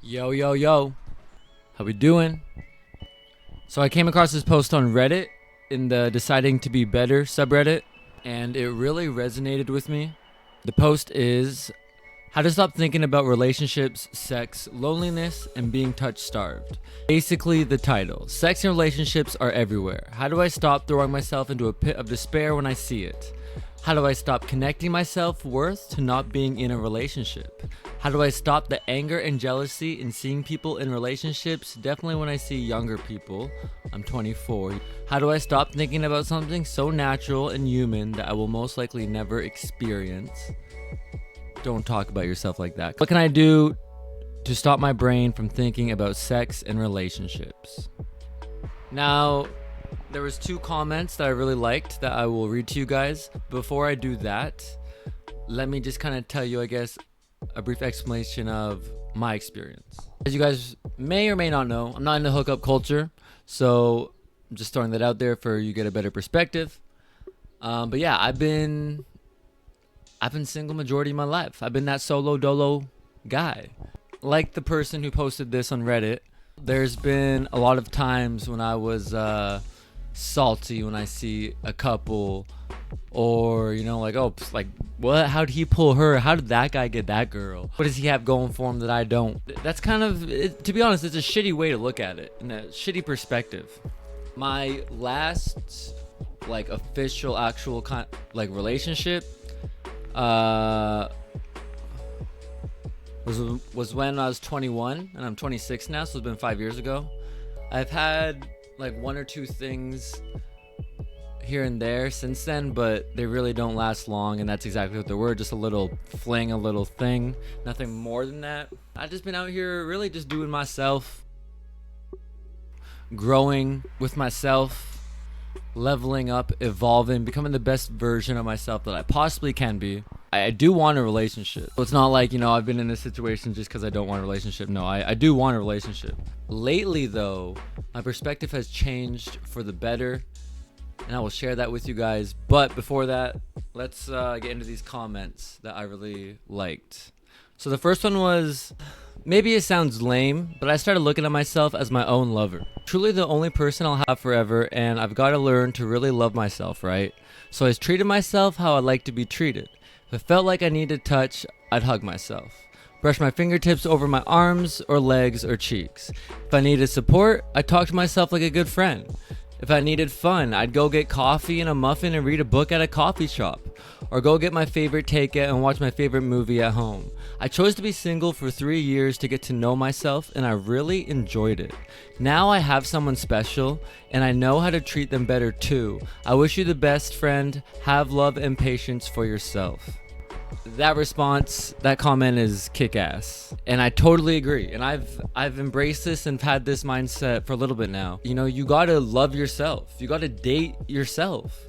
Yo, yo, yo. How we doing? So I came across this post on Reddit in the Deciding to Be Better subreddit, and it really resonated with me. The post is how to stop thinking about relationships, sex, loneliness, and being touch starved. Basically, the title. Sex and relationships are everywhere. How do I stop throwing myself into a pit of despair when I see it? How do I stop connecting my self-worth to not being in a relationship? How do I stop the anger and jealousy in seeing people in relationships, definitely when I see younger people? I'm 24. How do I stop thinking about something so natural and human that I will most likely never experience? Don't talk about yourself like that. What can I do to stop my brain from thinking about sex and relationships? Now, there was 2 comments that I really liked that I will read to you guys. Before I do that, let me just kind of tell you, I guess, a brief explanation of my experience. As you guys may or may not know, I'm not in the hookup culture, so I'm just throwing that out there for you to get a better perspective. But yeah, I've been single majority of my life. I've been that solo dolo guy. Like the person who posted this on Reddit, there's been a lot of times when I was salty when I see a couple, or like, oh, like, what, how did he pull her, how did that guy get that girl, what does he have going for him that I don't? That's kind of it, to be honest, it's a shitty way to look at it, in a shitty perspective. My last official actual relationship was when I was 21, and I'm 26 now, so it's been 5 years ago. I've had 1 or 2 things here and there since then, but they really don't last long, and that's exactly what they were, just a little fling, a little thing, nothing more than that. I've just been out here really just doing myself, growing with myself, leveling up, evolving, becoming the best version of myself that I possibly can be. I do want a relationship. So it's not like, I've been in this situation just because I don't want a relationship. No, I do want a relationship. Lately, though, my perspective has changed for the better, and I will share that with you guys. But before that, let's get into these comments that I really liked. So the first one was, maybe it sounds lame, but I started looking at myself as my own lover. Truly the only person I'll have forever, and I've got to learn to really love myself, right? So I treated myself how I like to be treated. If I felt like I needed touch, I'd hug myself. Brush my fingertips over my arms or legs or cheeks. If I needed support, I'd talk to myself like a good friend. If I needed fun, I'd go get coffee and a muffin and read a book at a coffee shop. Or go get my favorite takeout and watch my favorite movie at home. I chose to be single for 3 years to get to know myself, and I really enjoyed it. Now I have someone special, and I know how to treat them better too. I wish you the best, friend. Have love and patience for yourself. That response, that comment is kick-ass, and I totally agree. And I've embraced this and had this mindset for a little bit now. You gotta love yourself. You gotta date yourself.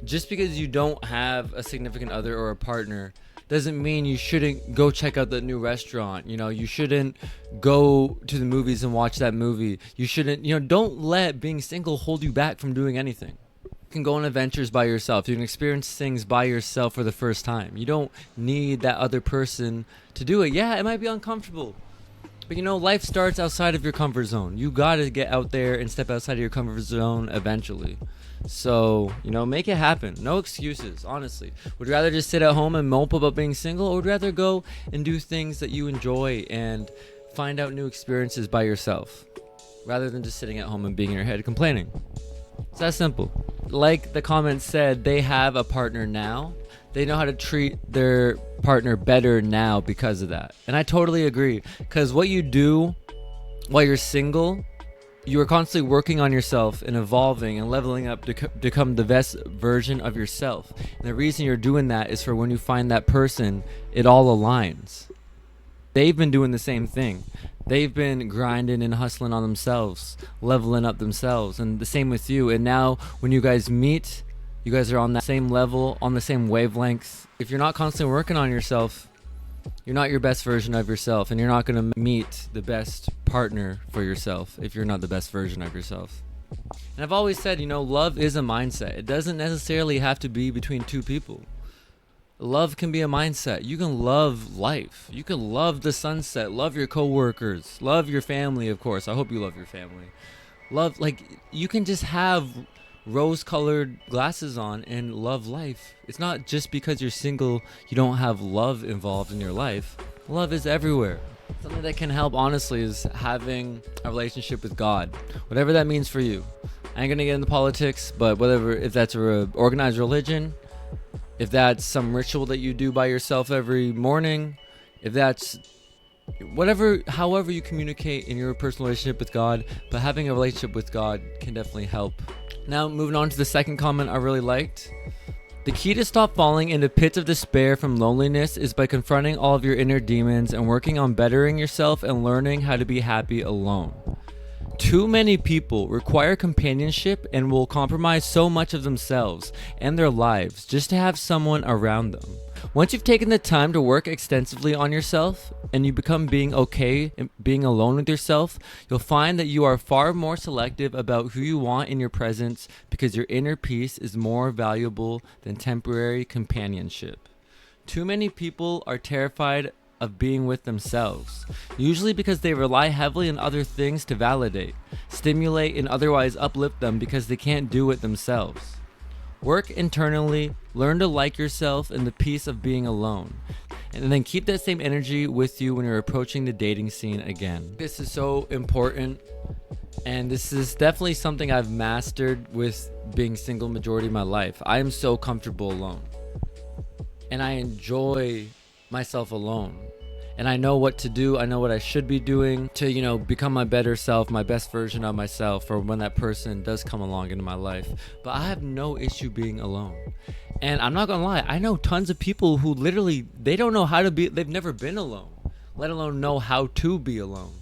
Just because you don't have a significant other or a partner doesn't mean you shouldn't go check out the new restaurant. You shouldn't go to the movies and watch that movie. You shouldn't, don't let being single hold you back from doing anything. You can go on adventures by yourself. You can experience things by yourself for the first time. You don't need that other person to do it. Yeah, it might be uncomfortable, but life starts outside of your comfort zone. You gotta get out there and step outside of your comfort zone eventually. So, make it happen. No excuses, honestly. Would you rather just sit at home and mope about being single, or would you rather go and do things that you enjoy and find out new experiences by yourself, rather than just sitting at home and being in your head complaining? It's that simple. Like the comment said, they have a partner now. They know how to treat their partner better now because of that. And I totally agree. Because what you do while you're single, you are constantly working on yourself and evolving and leveling up to become the best version of yourself. And the reason you're doing that is for when you find that person, it all aligns. They've been doing the same thing. They've been grinding and hustling on themselves, leveling up themselves, and the same with you. And now when you guys meet, you guys are on that same level, on the same wavelength. If you're not constantly working on yourself, you're not your best version of yourself, and you're not going to meet the best partner for yourself if you're not the best version of yourself. And I've always said, love is a mindset. It doesn't necessarily have to be between 2 people. Love can be a mindset. You can love life. You can love the sunset, love your coworkers, love your family, of course. I hope you love your family. Love, like, you can just have rose-colored glasses on and love life. It's not just because you're single you don't have love involved in your life. Love is everywhere. Something that can help, honestly, is having a relationship with God, whatever that means for you. I ain't gonna get into politics, but whatever, if that's a organized religion, if that's some ritual that you do by yourself every morning, if that's whatever, however you communicate in your personal relationship with God, but having a relationship with God can definitely help. Now, moving on to the second comment I really liked. The key to stop falling into pits of despair from loneliness is by confronting all of your inner demons and working on bettering yourself and learning how to be happy alone. Too many people require companionship and will compromise so much of themselves and their lives just to have someone around them. Once you've taken the time to work extensively on yourself and you become being okay and being alone with yourself, you'll find that you are far more selective about who you want in your presence because your inner peace is more valuable than temporary companionship. Too many people are terrified of being with themselves, usually because they rely heavily on other things to validate, stimulate, and otherwise uplift them because they can't do it themselves. Work internally, learn to like yourself and the peace of being alone, and then keep that same energy with you when you're approaching the dating scene again. This is so important, and this is definitely something I've mastered with being single majority of my life. I am so comfortable alone, and I enjoy myself alone, and I know what to do. I know what I should be doing to, become my better self, my best version of myself, for when that person does come along into my life. But I have no issue being alone. And I'm not gonna lie, I know tons of people who literally, they don't know how to be, they've never been alone, let alone know how to be alone.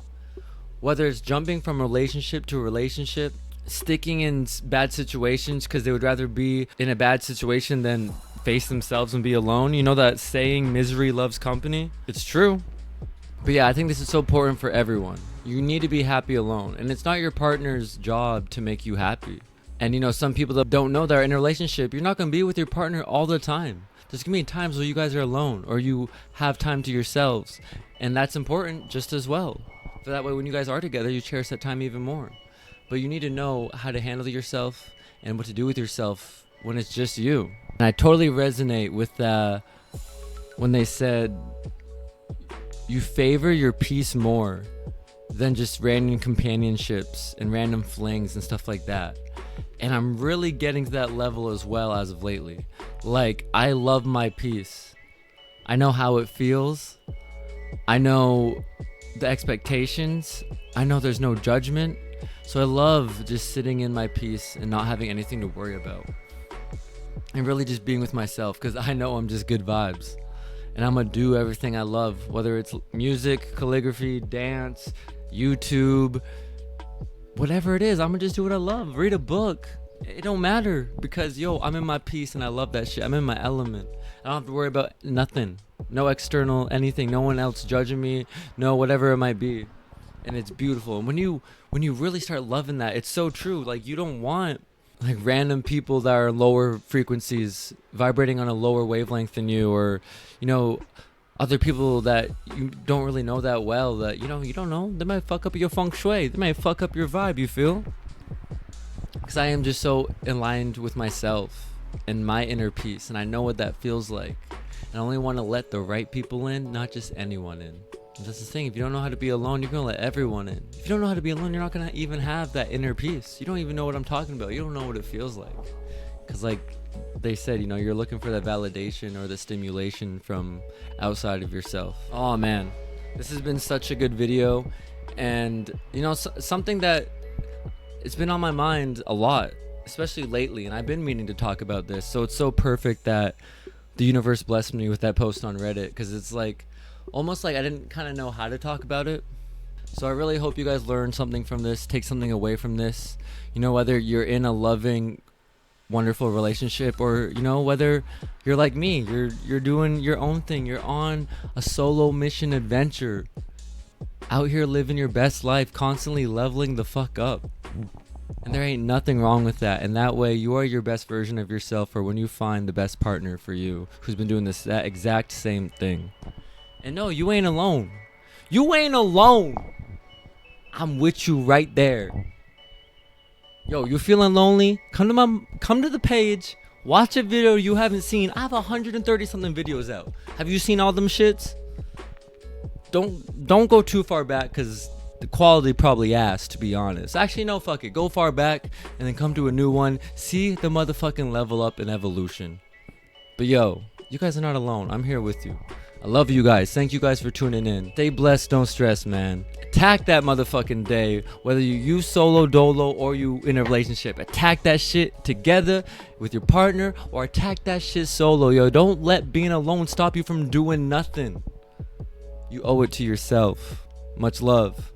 Whether it's jumping from relationship to relationship, sticking in bad situations because they would rather be in a bad situation than face themselves and be alone. You know that saying, misery loves company? It's true. But yeah, I think this is so important for everyone. You need to be happy alone, and it's not your partner's job to make you happy. And some people that don't know they're in a relationship, you're not going to be with your partner all the time. There's going to be times where you guys are alone or you have time to yourselves, and that's important just as well. So that way when you guys are together, you cherish that time even more. But you need to know how to handle yourself and what to do with yourself when it's just you. And I totally resonate with when they said you favor your peace more than just random companionships and random flings and stuff like that. And I'm really getting to that level as well as of lately. Like, I love my peace. I know how it feels. I know the expectations. I know there's no judgment. So I love just sitting in my peace and not having anything to worry about. And really just being with myself, because I know I'm just good vibes. And I'm going to do everything I love, whether it's music, calligraphy, dance, YouTube, whatever it is. I'm going to just do what I love. Read a book. It don't matter, because I'm in my peace and I love that shit. I'm in my element. I don't have to worry about nothing. No external anything. No one else judging me. No whatever it might be. And it's beautiful. And when you really start loving that, it's so true. Like, you don't want like random people that are lower frequencies vibrating on a lower wavelength than you, or other people that you don't really know that well, that you don't know, they might fuck up your feng shui, they might fuck up your vibe, you feel? Because I am just so aligned with myself and my inner peace, and I know what that feels like, and I only want to let the right people in, not just anyone in. And that's the thing. If you don't know how to be alone, you're gonna let everyone in. If you don't know how to be alone, you're not gonna even have that inner peace. You don't even know what I'm talking about. You don't know what it feels like. Because like they said, you're looking for that validation or the stimulation from outside of yourself. Oh man, this has been such a good video. And something that it's been on my mind a lot, especially lately, and I've been meaning to talk about this. So it's so perfect that the universe blessed me with that post on Reddit, because it's like almost like I didn't kind of know how to talk about it. So I really hope you guys learn something from this, take something away from this. Whether you're in a loving, wonderful relationship, or whether you're like me, you're doing your own thing, you're on a solo mission adventure, out here living your best life, constantly leveling the fuck up. And there ain't nothing wrong with that. And that way, you are your best version of yourself for when you find the best partner for you who's been doing that exact same thing. And no, you ain't alone. You ain't alone. I'm with you right there. Yo, you feeling lonely? Come to the page. Watch a video you haven't seen. I have 130 something videos out. Have you seen all them shits? Don't go too far back, because the quality probably ass, to be honest. Actually, no, fuck it. Go far back and then come to a new one. See the motherfucking level up and evolution. But yo, you guys are not alone. I'm here with you. I love you guys. Thank you guys for tuning in. Stay blessed, don't stress, man. Attack that motherfucking day. Whether you solo dolo or you in a relationship, attack that shit together with your partner, or attack that shit solo. Yo, don't let being alone stop you from doing nothing. You owe it to yourself. Much love.